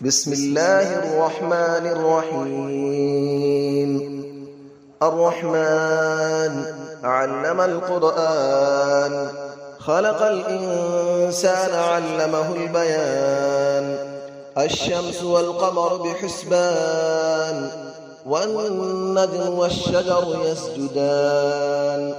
بسم الله الرحمن الرحيم. الرحمن علم القرآن، خلق الإنسان علمه البيان. الشمس والقمر بحسبان، والنجم والشجر يسجدان.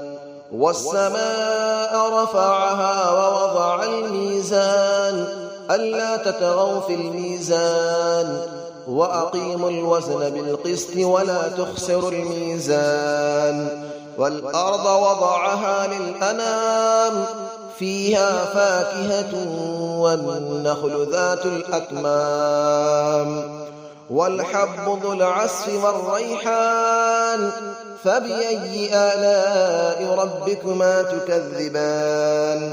والسماء رفعها ووضع الميزان، ألا تطغوا في الميزان، وأقيموا الوزن بالقسط ولا تخسروا الميزان. والأرض وضعها للأنام، فيها فاكهة والنخل ذات الأكمام. والحب ذو العصف والريحان، فبأي آلاء ربكما تكذبان.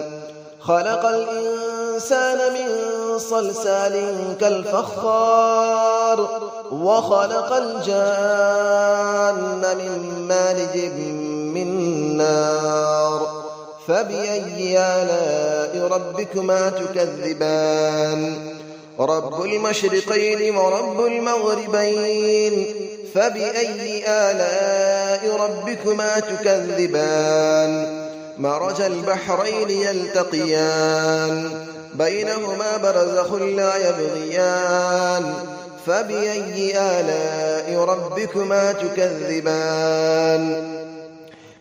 خلق الإنسان من صلصال كالفخار، وخلق الجان من مارج من نار. فبأي آلاء ربكما تكذبان. رب المشرقين ورب المغربين، فبأي آلاء ربكما تكذبان. مرج البحرين يلتقيان، بينهما برزخ لا يبغيان. فبأي آلاء ربكما تكذبان.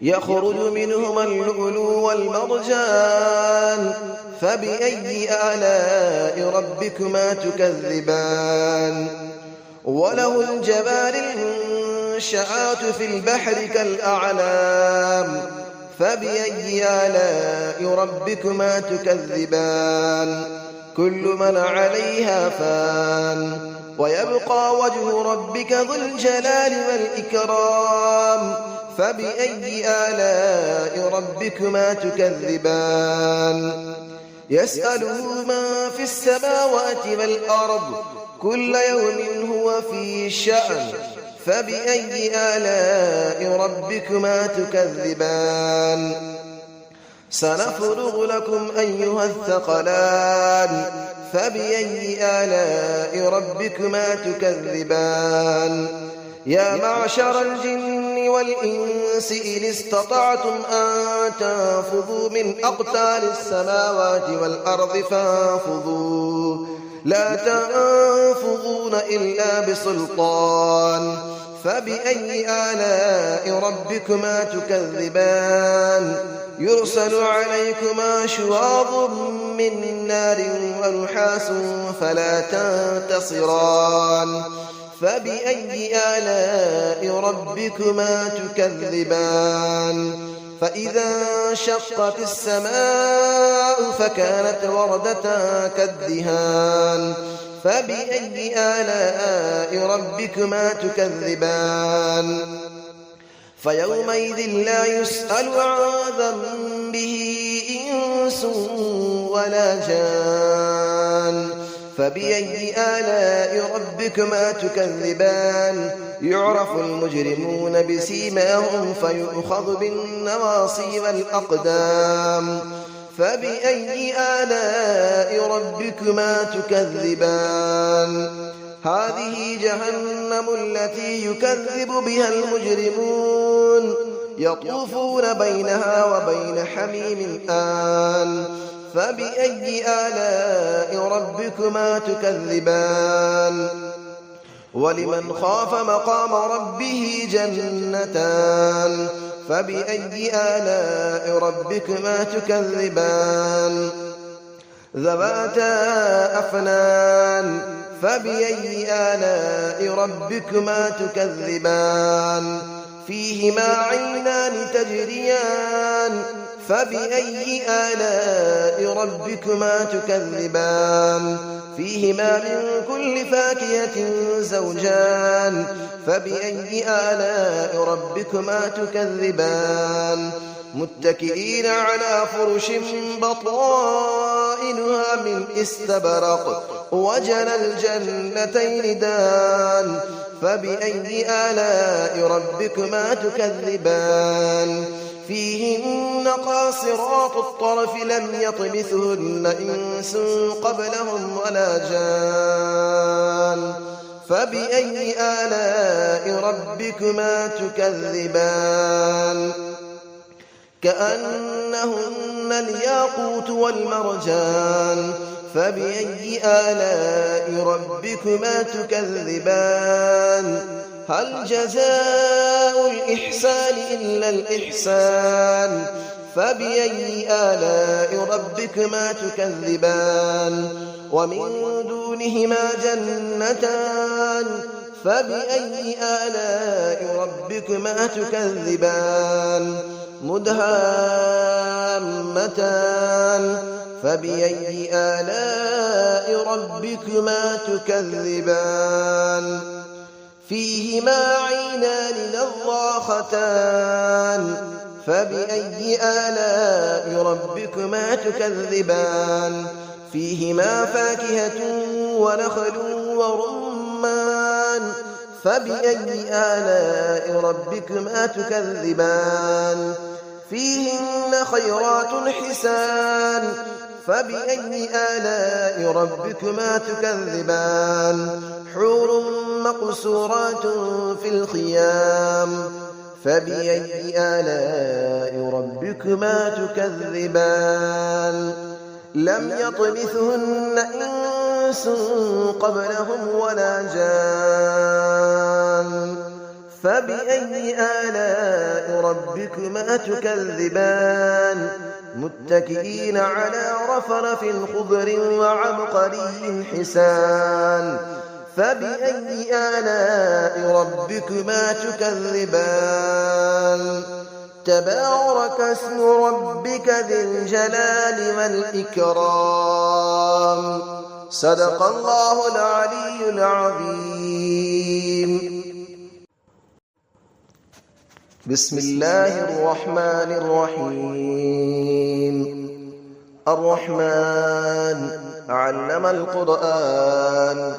يخرج منهما اللؤلؤ والمرجان، فبأي آلاء ربكما تكذبان. وله الجوار المنشآت في البحر كالأعلام، فبأي آلاء ربكما تكذبان. كل من عليها فان، ويبقى وجه ربك ذو الجلال والإكرام. فبأي آلاء ربكما تكذبان. يسأله من في السماوات والأرض، كل يوم هو في شأن. فبأي آلاء ربكما تكذبان. سنفرغ لكم أيها الثقلان، فبأي آلاء ربكما تكذبان. يا معشر الجن والإنس إن استطعتم أن تنفذوا من أقطار السماوات والأرض فانفذوا، لا تنفذون إلا بسلطان. فبأي آلاء ربكما تكذبان. يرسل عليكما شواظ من نار ونحاس فلا تنتصران. فبأي آلاء ربكما تكذبان. فإذا انشقت السماء فكانت وردة كالدهان. فبأي آلاء ربكما تكذبان. فيومئذ لا يسأل عن ذنبه إنس ولا جان. فبأي آلاء ربكما تكذبان. يعرف المجرمون بسيماهم فيؤخذ بالنواصي والأقدام. فبأي آلاء ربكما تكذبان. هذه جهنم التي يكذب بها المجرمون، يطوفون بينها وبين حميم آن. فبأي آلاء ربكما تكذبان. ولمن خاف مقام ربه جنتان. فبأي آلاء ربكما تكذبان. ذواتا أفنان. فبأي آلاء ربكما تكذبان. فيهما عينان تجريان. فبأي آلاء ربكما تكذبان. فيهما من كل فاكهة زوجان. فبأي آلاء ربكما تكذبان. متكئين على فرش بطائنها من استبرق، وجنى الجنتين دان. فبأي آلاء ربكما تكذبان. فيهن قاصرات الطرف لم يطمثهن إنس قبلهم ولا جان. فبأي آلاء ربكما تكذبان كأنهن الياقوت والمرجان فبأي آلاء ربكما تكذبان هل جزاء الإحسان إلا الإحسان فبأي آلاء ربكما تكذبان ومن دونهما جنتان فبأي آلاء ربكما تكذبان مدهامتان فبأي آلاء ربكما تكذبان فيهما عينان نضاختان فبأي آلاء ربكما تكذبان فيهما فاكهة ونخل ورمان فبأي آلاء ربكما تكذبان فيهن خيرات حسان فبأي آلاء ربكما تكذبان حور مقصورات في الخيام فبأي آلاء ربكما تكذبان لم يطمثهن إنس قبلهم ولا جان فبأي آلاء ربكما تكذبان متكئين على رفرف خضر وعبقري حسان فبأي آلاء ربكما تكذبان تبارك اسم ربك ذي الجلال والإكرام صدق الله العلي العظيم بسم الله الرحمن الرحيم الرحمن علم القرآن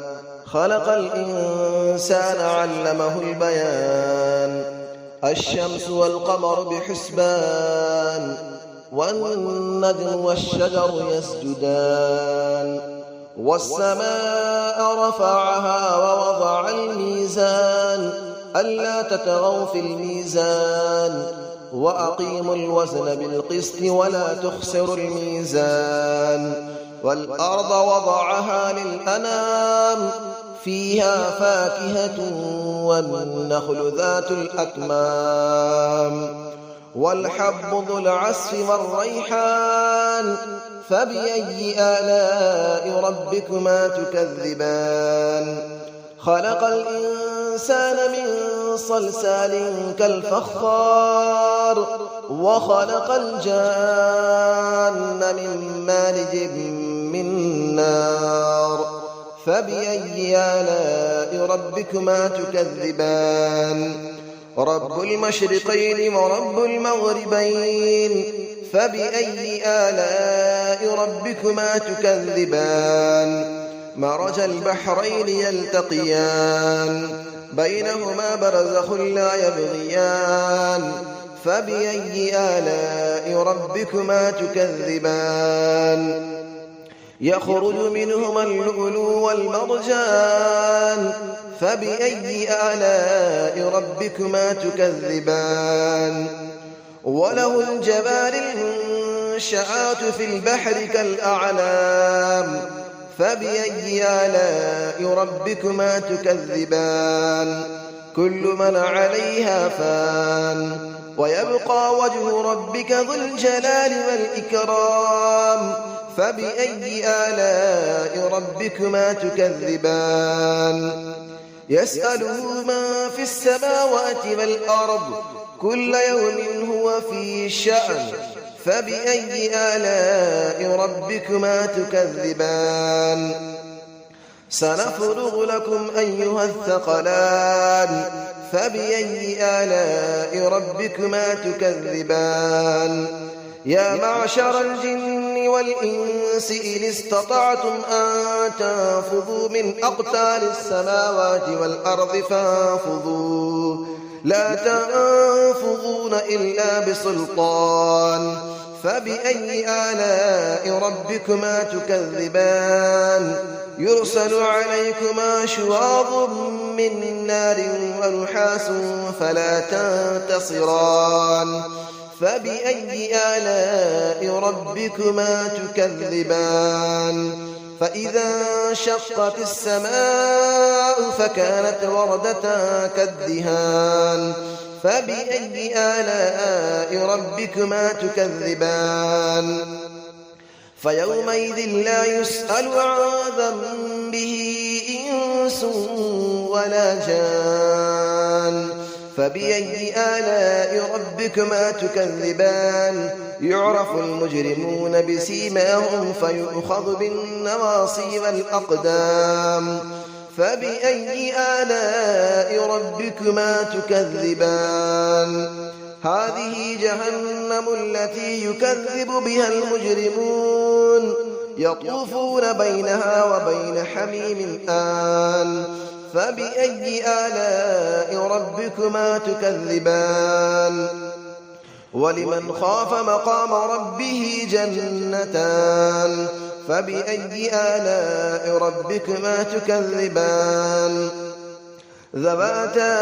خلق الإنسان علمه البيان الشمس والقمر بحسبان والنجم والشجر يسجدان والسماء رفعها ووضع الميزان ألا تطغوا في الميزان وأقيموا الوزن بالقسط ولا تخسروا الميزان والأرض وضعها للأنام فيها فاكهة والنخل ذات الأكمام والحب ذو العصف والريحان فبأي آلاء ربكما تكذبان خلق الإنسان من صلصال كالفخار وخلق الجان من مارج من نار فبأي آلاء ربكما تكذبان رب المشرقين ورب المغربين فبأي آلاء ربكما تكذبان مرج البحرين يلتقيان بينهما برزخ لا يبغيان فبأي آلاء ربكما تكذبان يخرج منهما اللؤلؤ والمرجان فبأي آلاء ربكما تكذبان وله الجبال المنشآت في البحر كالأعلام فبأي آلاء ربكما تكذبان كل من عليها فان ويبقى وجه ربك ذو الجلال والإكرام فبأي آلاء ربكما تكذبان يسأله من في السماوات والأرض كل يوم هو في شأن فبأي آلاء ربكما تكذبان سنفرغ لكم أيها الثقلان فبأي آلاء ربكما تكذبان يا معشر الجن والإنس إن استطعتم أن تنفذوا من أقطار السماوات والأرض فانفذوا لا تنفذون إلا بسلطان فبأي آلاء ربكما تكذبان يرسل عليكما شواظ من نار ونحاس فلا تنتصران فبأي آلاء ربكما تكذبان فإذا انشقت السماء فكانت وردة كالدهان فبأي آلاء ربكما تكذبان فيومئذ لا يسأل عن ذنبه إنس ولا جان فبأي آلاء ربكما تكذبان يعرف المجرمون بسيماهم فيؤخذ بالنواصي والأقدام فبأي آلاء ربكما تكذبان هذه جهنم التي يكذب بها المجرمون يطوفون بينها وبين حميم آن فبأي آلاء ربكما تكذبان ولمن خاف مقام ربه جنتان فبأي آلاء ربكما تكذبان ذواتا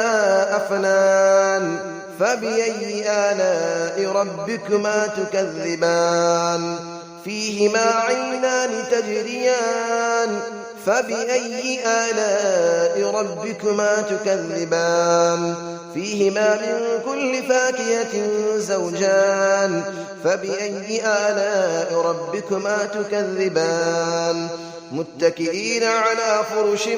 أفنان فبأي آلاء ربكما تكذبان فيهما عينان تجريان فبأي آلاء ربكما تكذبان فيهما من كل فاكهة زوجان فبأي آلاء ربكما تكذبان متكئين على فرش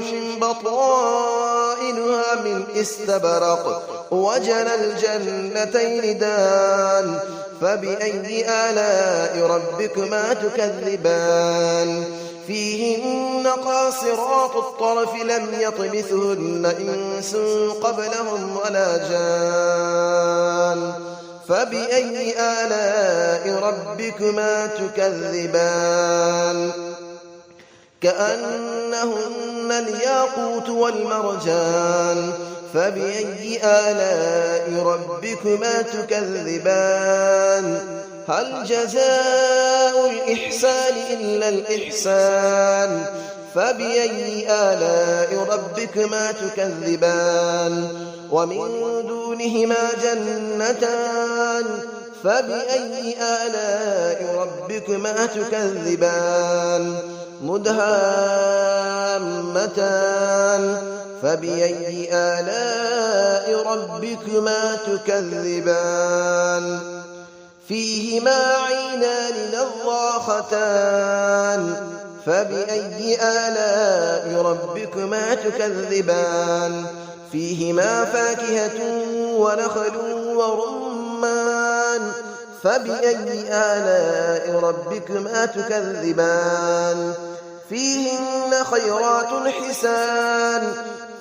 بطائنها من استبرق وجنى الجنتين دان فبأي آلاء ربكما تكذبان فيهن قاصرات الطرف لم يطمثهن إنس قبلهم ولا جان فبأي آلاء ربكما تكذبان كأنهن الياقوت والمرجان فبأي آلاء ربكما تكذبان هل جزاء الإحسان إلا الإحسان فبأي آلاء ربكما تكذبان ومن دونهما جنتان فبأي آلاء ربكما تكذبان مدهامتان فبأي آلاء ربكما تكذبان فيهما عينان نضاختان فبأي آلاء ربكما تكذبان فيهما فاكهة ونخل ورمان فبأي آلاء ربكما تكذبان فيهن خيرات حسان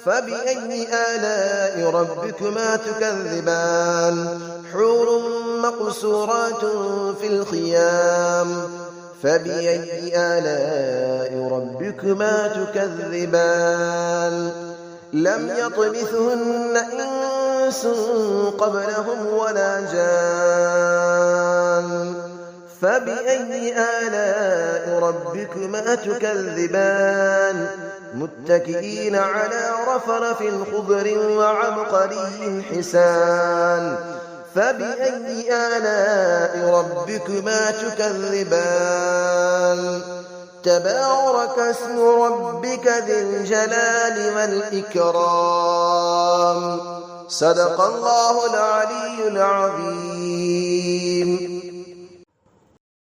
فبأي آلاء ربكما تكذبان حور مقصورات في الخيام فبأي آلاء ربكما تكذبان لم يطمثهن إنس قبلهم ولا جان فبأي آلاء ربكما تكذبان متكئين على رفرف خضر وعبقري حسان فبأي آلاء ربكما تكذبان تبارك اسم ربك ذي الجلال والإكرام صدق الله العلي العظيم.